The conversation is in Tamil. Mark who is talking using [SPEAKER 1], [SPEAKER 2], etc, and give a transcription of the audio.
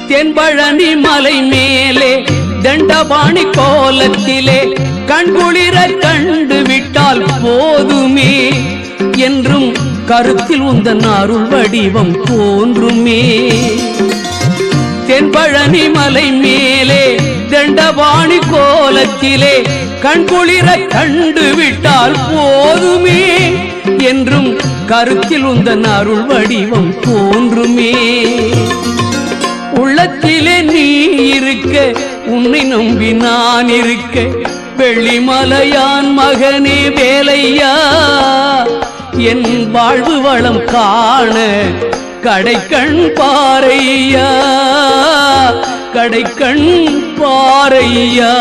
[SPEAKER 1] தென்பழனி மலை மேலே தண்டபாணி கோலத்திலே கண்குளிர கண்டு விட்டால் போதுமே என்றும் கருத்தில் உந்தன் அருள் வடிவம் தோன்றுமே. தென்பழனி மலை மேலே தண்டபாணி கோலத்திலே கண்குளிர கண்டு விட்டால் போதுமே என்றும் கருத்தில் உந்தன் அருள் வடிவம் தோன்றுமே. உள்ளத்திலே நீ இருக்க உன்னை நம்பி நான் இருக்க வெள்ளிமலையான் மகனே வேலையா என் வாழ்வு வளம் காண கடைக்கண் பாரையா கடைக்கண் பாரையா.